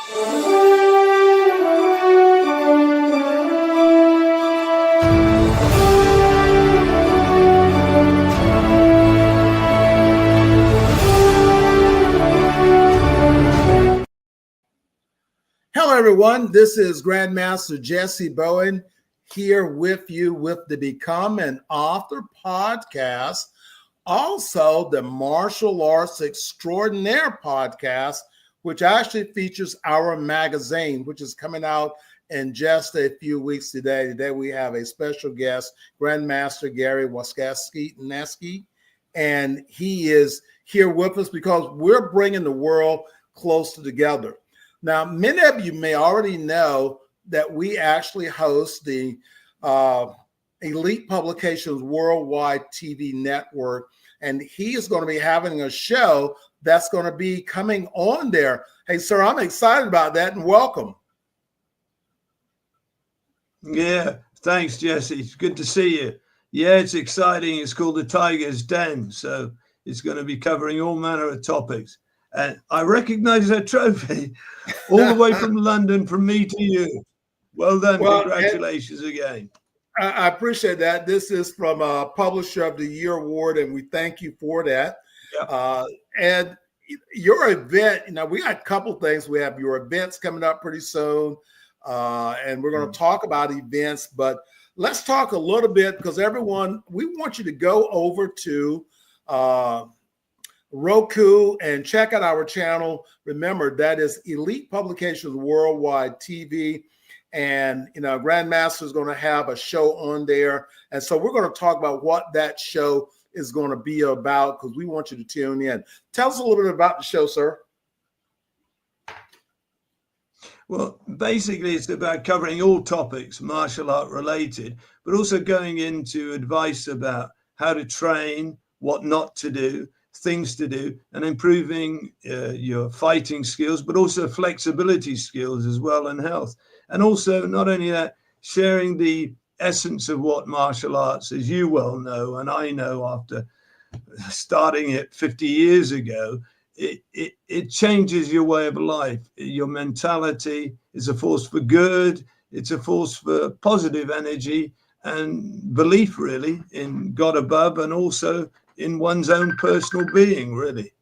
Hello, everyone. This is Grandmaster Jessie Bowen here with you with the Become an Author podcast. Also, the Martial Arts Extraordinaire podcast, which actually features our magazine, which is coming out in just a few weeks today. Today, we have a special guest, Grandmaster Gary Wasniewski, and he is here with us because we're bringing the world closer together. Now, many of you may already know that we actually host the Elite Publications Worldwide TV Network, and he is going to be having a show that's going to be coming on there. Hey, sir, I'm excited about that, and welcome. Yeah, thanks, Jesse. It's good to see you. Yeah, it's exciting. It's called The Tiger's Den, so it's going to be covering all manner of topics. And I recognize that trophy all the way from London, from me to you. Well done. Well, congratulations again. I appreciate that. This is from a Publisher of the Year Award, and we thank you for that. Yep. And your event, we got a couple things. We have your events coming up pretty soon, and we're going to talk about events. But let's talk a little bit, because everyone, we want you to go over to Roku and check out our channel. Remember, that is Elite Publications Worldwide TV. And, Grandmaster is going to have a show on there. And so we're going to talk about what that show is going to be about, because we want you to tune in. Tell us a little bit about the show, sir. Well, basically, it's about covering all topics martial art related, but also going into advice about how to train, what not to do, things to do, and improving your fighting skills, but also flexibility skills as well, and health. And also, not only that, sharing the essence of what martial arts, as you well know, and I know after starting it 50 years ago, it changes your way of life. Your mentality is a force for good. It's a force for positive energy and belief, really, in God above, and also in one's own personal being, really.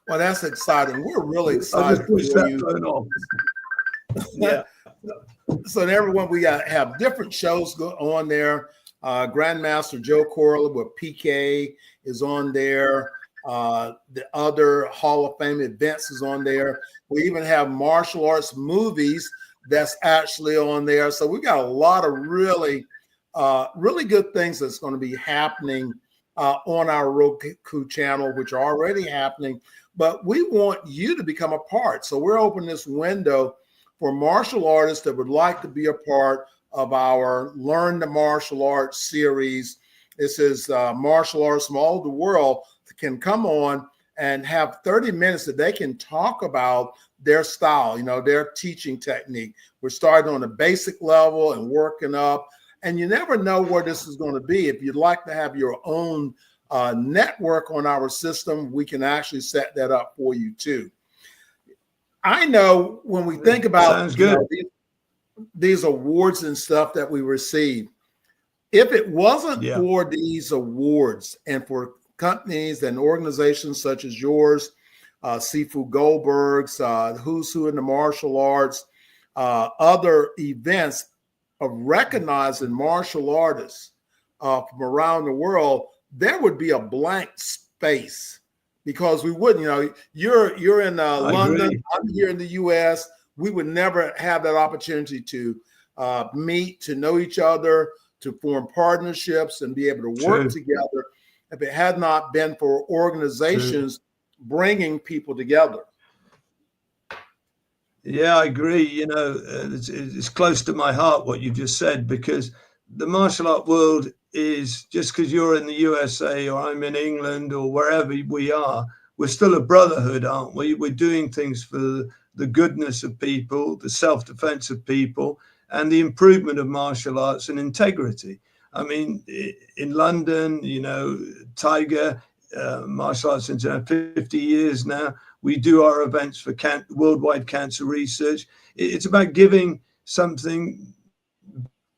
Well, that's exciting. We're really excited for you. Yeah. So everyone, we have different shows on there. Grandmaster Joe Corley with PK is on there. The other Hall of Fame events is on there. We even have martial arts movies that's actually on there. So we got a lot of really good things that's going to be happening on our Roku channel, which are already happening. But we want you to become a part. So we're opening this window for martial artists that would like to be a part of our Learn the Martial Arts series. This is martial artists from all over the world that can come on and have 30 minutes that they can talk about their style, their teaching technique. We're starting on a basic level and working up. And you never know where this is going to be. If you'd like to have your own network on our system, we can actually set that up for you too. I know when we think about these awards and stuff that we receive, if it wasn't for these awards and for companies and organizations such as yours, Sifu Goldberg's, Who's Who in the Martial Arts, other events of recognizing martial artists from around the world, there would be a blank space, because we wouldn't, you're in London, I'm here in the US. We would never have that opportunity to meet, to know each other, to form partnerships and be able to work together if it had not been for organizations bringing people together. Yeah, I agree. It's close to my heart what you just said, because the martial art world is, just because you're in the USA or I'm in England or wherever we are, we're still a brotherhood, aren't we? We're doing things for the goodness of people, the self-defense of people, and the improvement of martial arts and integrity. I mean, in London, Tiger, martial arts since 50 years now, we do our events for worldwide cancer research. It's about giving something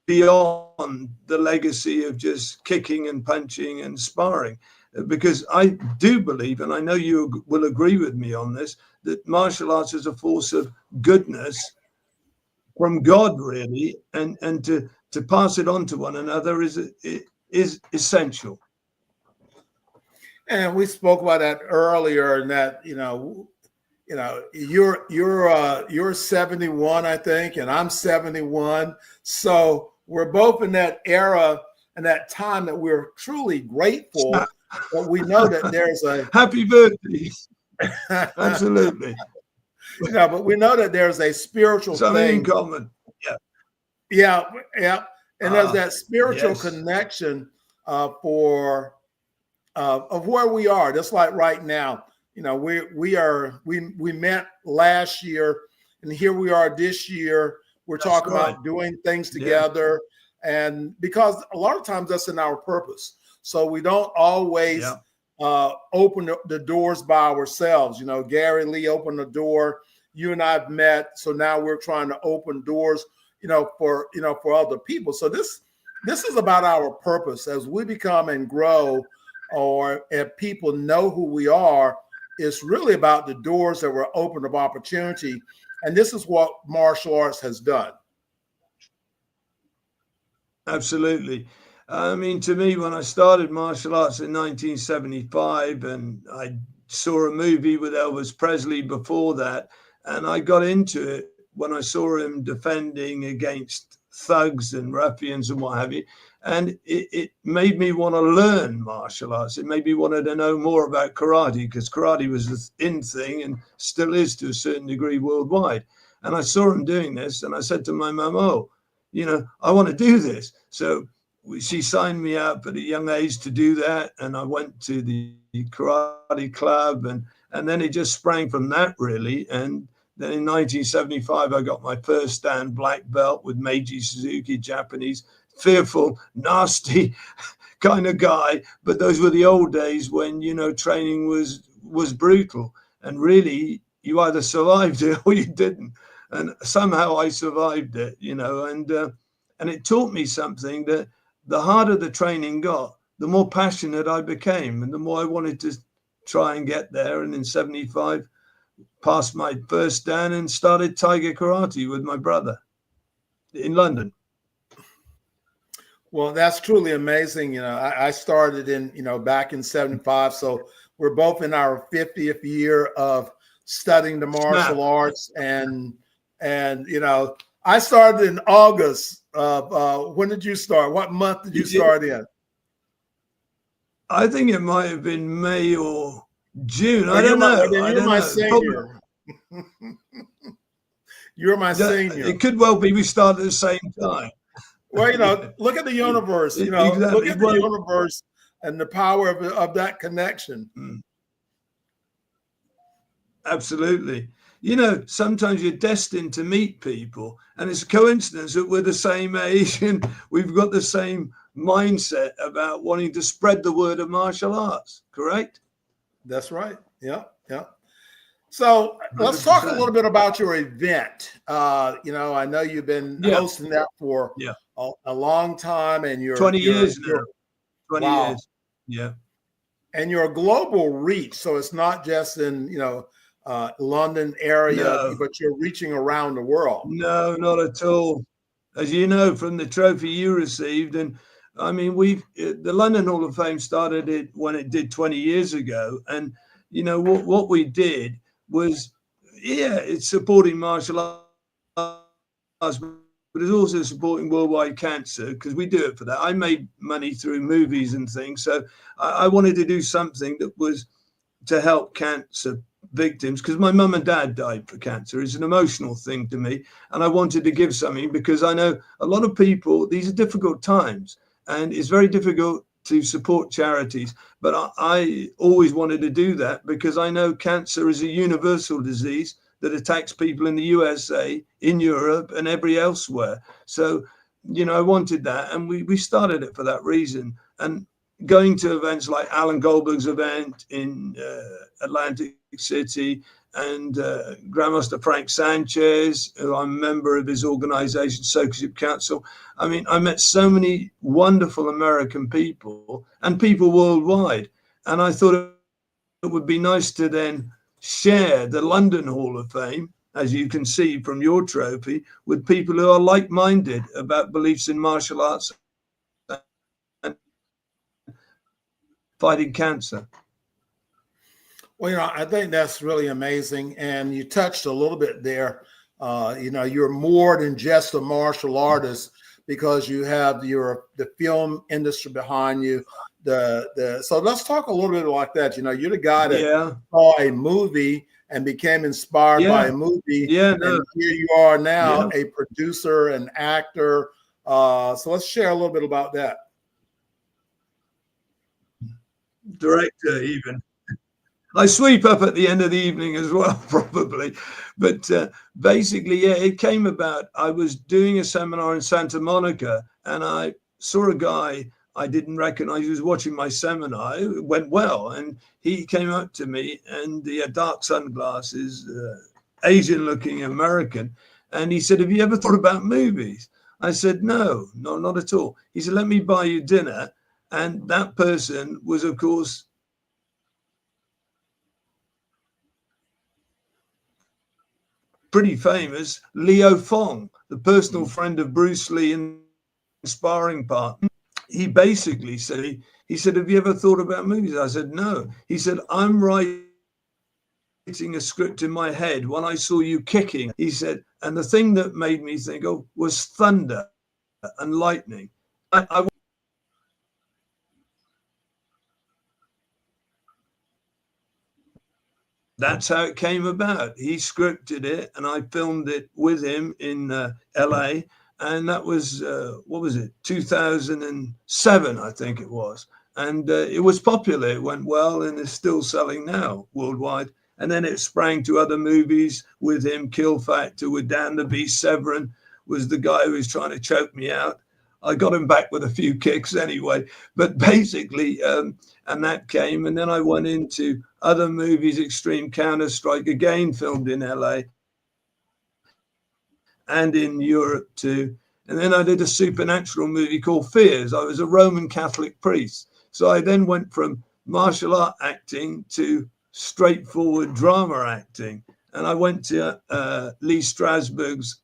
beyond the legacy of just kicking and punching and sparring. Because I do believe, and I know you will agree with me on this, that martial arts is a force of goodness from God, really, and to pass it on to one another is essential. And we spoke about that earlier, and that you're 71, I think, and I'm 71. So we're both in that era and that time that we're truly grateful. But we know that there's a happy birthday. Absolutely. But we know that there's a spiritual thing in common. Yeah. And there's that spiritual yes. connection of where we are. Just like right now, we met last year, and here we are this year. We're talking about doing things together, and because a lot of times that's in our purpose. So we don't always open the doors by ourselves. Gary Lee opened the door. You and I've met, so now we're trying to open doors, for other people. So this is about our purpose as we become and grow, or if people know who we are. It's really about the doors that were open of opportunity, and this is what martial arts has done. Absolutely. I mean, to me, when I started martial arts in 1975, and I saw a movie with Elvis Presley before that, and I got into it when I saw him defending against thugs and ruffians and what have you. And it made me want to learn martial arts. It made me want to know more about karate, because karate was the in thing and still is to a certain degree worldwide. And I saw him doing this, and I said to my mum, I want to do this. So she signed me up at a young age to do that, and I went to the karate club, and then it just sprang from that, really. And then in 1975, I got my first dan black belt with Meiji Suzuki, Japanese, fearful, nasty kind of guy. But those were the old days when, training was brutal, and really you either survived it or you didn't. And somehow I survived it, and it taught me something, that the harder the training got, the more passionate I became, and the more I wanted to try and get there. And in 75, passed my first dan and started Tiger Karate with my brother in London. Well, that's truly amazing. I started back in 75. So we're both in our 50th year of studying the martial arts. And I started in August of, when did you start? What month did you start in? I think it might have been May or June. I don't know. You're my senior. You're my senior. It could well be we started at the same time. Well, look at the universe. Exactly. Look at the universe and the power of that connection. Absolutely. Sometimes you're destined to meet people, and it's a coincidence that we're the same age and we've got the same mindset about wanting to spread the word of martial arts, correct? That's right. Yeah. So let's talk a little bit about your event. I know you've been hosting that for a long time, and you're 20 years now. 20 years. Yeah. And your global reach. So it's not just in, London area, but you're reaching around the world. No, not at all. As you know, from the trophy you received, and I mean, the London Hall of Fame started it when it did 20 years ago. And, what we did was, it's supporting martial arts, but it's also supporting worldwide cancer, because we do it for that. I made money through movies and things. So I wanted to do something that was to help cancer victims, because my mum and dad died for cancer. It's an emotional thing to me, and I wanted to give something, because I know a lot of people, these are difficult times, and it's very difficult to support charities, but I always wanted to do that, because I know cancer is a universal disease that attacks people in the USA, in Europe, and every elsewhere. So, I wanted that, and we started it for that reason. And going to events like Alan Goldberg's event in Atlantic City, and Grandmaster Frank Sanchez, who I'm a member of his organization, Sokoship Council. I mean, I met so many wonderful American people and people worldwide. And I thought it would be nice to then share the London Hall of Fame, as you can see from your trophy, with people who are like-minded about beliefs in martial arts and fighting cancer. Well, I think that's really amazing. And you touched a little bit there. You're more than just a martial artist, because you have the film industry behind you. So let's talk a little bit like that. You're the guy that saw a movie and became inspired by a movie. And here you are now, a producer, an actor. So let's share a little bit about that. Director, even. I sweep up at the end of the evening as well, probably. But basically, it came about. I was doing a seminar in Santa Monica, and I saw a guy I didn't recognize. He was watching my seminar. It went well. And he came up to me, and he had dark sunglasses, Asian-looking American. And he said, "Have you ever thought about movies?" I said, no, not at all. He said, "Let me buy you dinner." And that person was, of course, pretty famous, Leo Fong, the personal friend of Bruce Lee and sparring partner. He basically said, "Have you ever thought about movies?" I said, "No." He said, "I'm writing a script in my head when I saw you kicking." He said, and the thing that made me think of was thunder and lightning. That's how it came about. He scripted it, and I filmed it with him in LA. And that was, 2007, I think it was. And it was popular. It went well, and is still selling now worldwide. And then it sprang to other movies with him. Kill Factor with Dan the Beast Severin was the guy who was trying to choke me out. I got him back with a few kicks anyway. But basically, and that came. And then I went into other movies, Extreme Counter-Strike, again filmed in LA and in Europe too. And then I did a supernatural movie called Fears. I was a Roman Catholic priest. So I then went from martial art acting to straightforward drama acting. And I went to Lee Strasberg's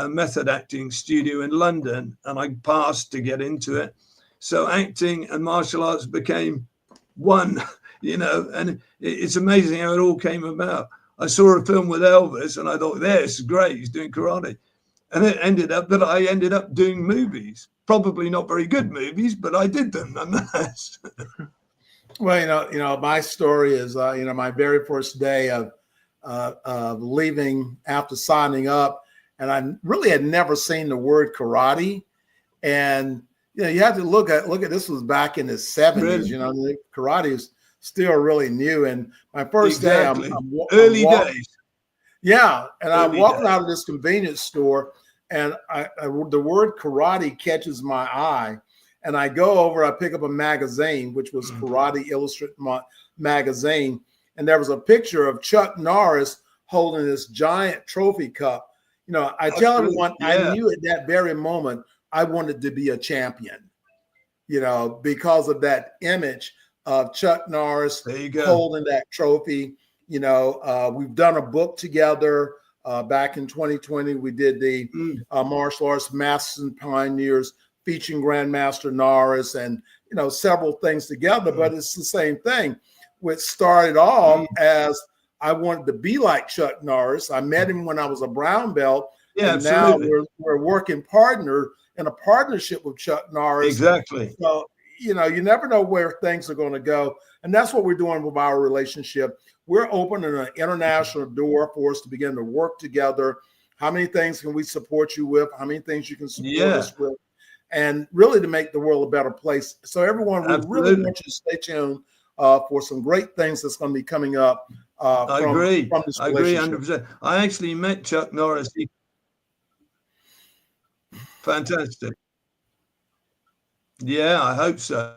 method acting studio in London, and I passed to get into it. So acting and martial arts became one, and it's amazing how it all came about. I saw a film with Elvis, and I thought, this is great, he's doing karate. And it ended up that I ended up doing movies, probably not very good movies, but I did them nonetheless. Well, my story is, my very first day of leaving after signing up, and I really had never seen the word karate. And you have to look at this was back in the 70s. Really? Karate is still really new. And my first day, I'm early days. Yeah, and I'm walking out of this convenience store, and the word karate catches my eye. And I go over, I pick up a magazine, which was Karate Illustrated magazine. And there was a picture of Chuck Norris holding this giant trophy cup. I tell everyone, I knew at that very moment I wanted to be a champion, because of that image of Chuck Norris holding that trophy. We've done a book together back in 2020. We did the Martial Arts Masters and Pioneers, featuring Grandmaster Norris and, several things together, but it's the same thing, which started off as I wanted to be like Chuck Norris. I met him when I was a brown belt. Yeah, and absolutely. Now we're working partner in a partnership with Chuck Norris. Exactly. So, you never know where things are going to go. And that's what we're doing with our relationship. We're opening an international door for us to begin to work together. How many things can we support you with? How many things you can support us with? And really to make the world a better place. So everyone, we really want you to stay tuned for some great things that's going to be coming up. I agree. From this I agree 100%. I actually met Chuck Norris. Fantastic. Yeah, I hope so.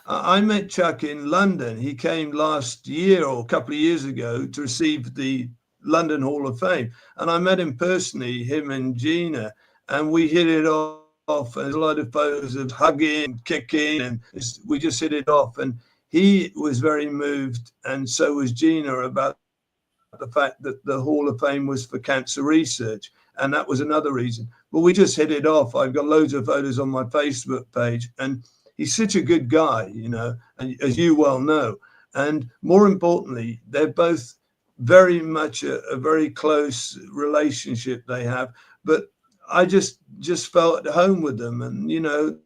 I met Chuck in London. He came last year or a couple of years ago to receive the London Hall of Fame. And I met him personally, him and Gina, and we hit it off. And there's a lot of photos of hugging, kicking, and we just hit it off. And he was very moved, and so was Gina, about the fact that the Hall of Fame was for cancer research. And that was another reason. But we just hit it off. I've got loads of photos on my Facebook page. And he's such a good guy, you know, and as you well know. And more importantly, they're both very much a very close relationship they have. But I just felt at home with them. And, you know,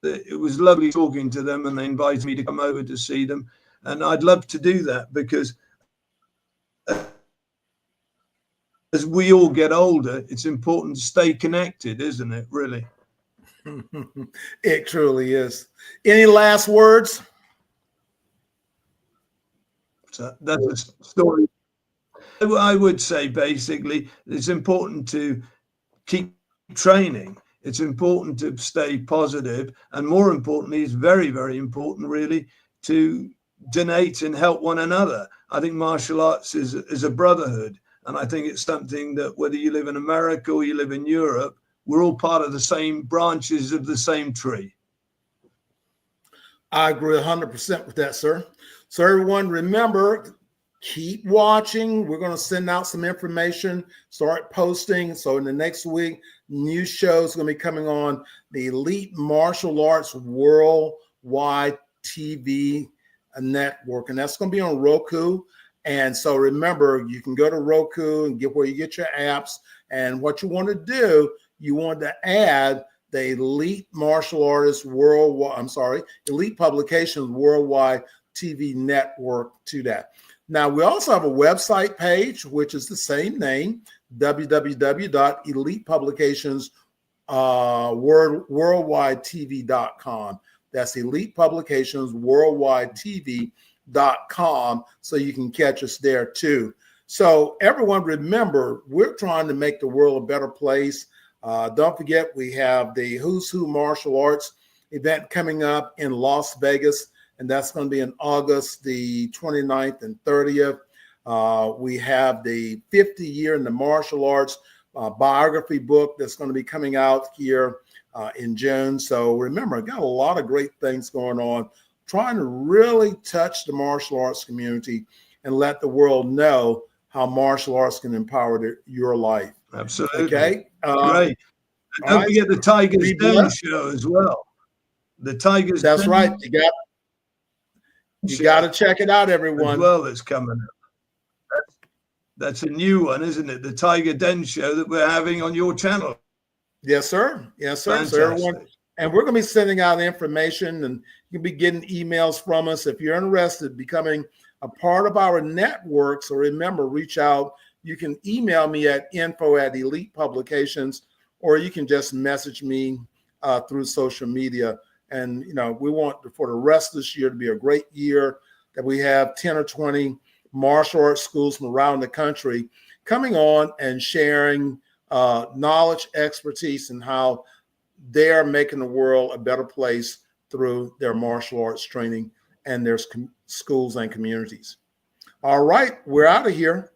it was lovely talking to them, and they invited me to come over to see them. And I'd love to do that because as we all get older, it's important to stay connected, isn't it, really? It truly is. Any last words? So that's a story. I would say basically it's important to keep training. It's important to stay positive, and more importantly, it's very, very important really to donate and help one another. I think martial arts is a brotherhood, and I think it's something that whether you live in America or you live in Europe, we're all part of the same branches of the same tree. I agree 100% with that, sir. So everyone, remember, keep watching. We're going to send out some information, start posting. So in the next week, new shows are going to be coming on the Elite Martial Arts Worldwide TV network, and that's going to be on Roku. And so remember, you can go to Roku and get where you get your apps. And what you want to do, you want to add the Elite Martial Artists Worldwide, Elite Publications Worldwide TV network to that. Now, we also have a website page, which is the same name, www.elitepublicationsworldwidetv.com. That's elitepublicationsworldwidetv.com, so you can catch us there too. So everyone, remember, we're trying to make the world a better place. Don't forget, we have the Who's Who Martial Arts event coming up in Las Vegas, and that's going to be in August the 29th and 30th. We have the 50 year in the martial arts biography book that's going to be coming out here in June. So remember, I've got a lot of great things going on, trying to really touch the martial arts community and let the world know how martial arts can empower your life. Absolutely. Okay. Great. Don't forget the Tiger's Den show as well. The Tiger's Den. That's right. You got to check it out, everyone. As well, that's coming up. That's a new one, isn't it? The Tiger Den show that we're having on your channel. Yes, sir. Yes, sir. So everyone, and we're going to be sending out information, and you'll be getting emails from us if you're interested in becoming a part of our network. So remember, reach out. You can email me at info@Elite Publications, or you can just message me through social media. And, you know, we want for the rest of this year to be a great year, that we have 10 or 20 martial arts schools from around the country coming on and sharing knowledge, expertise, and how they're making the world a better place through their martial arts training and their schools and communities. All right, we're out of here.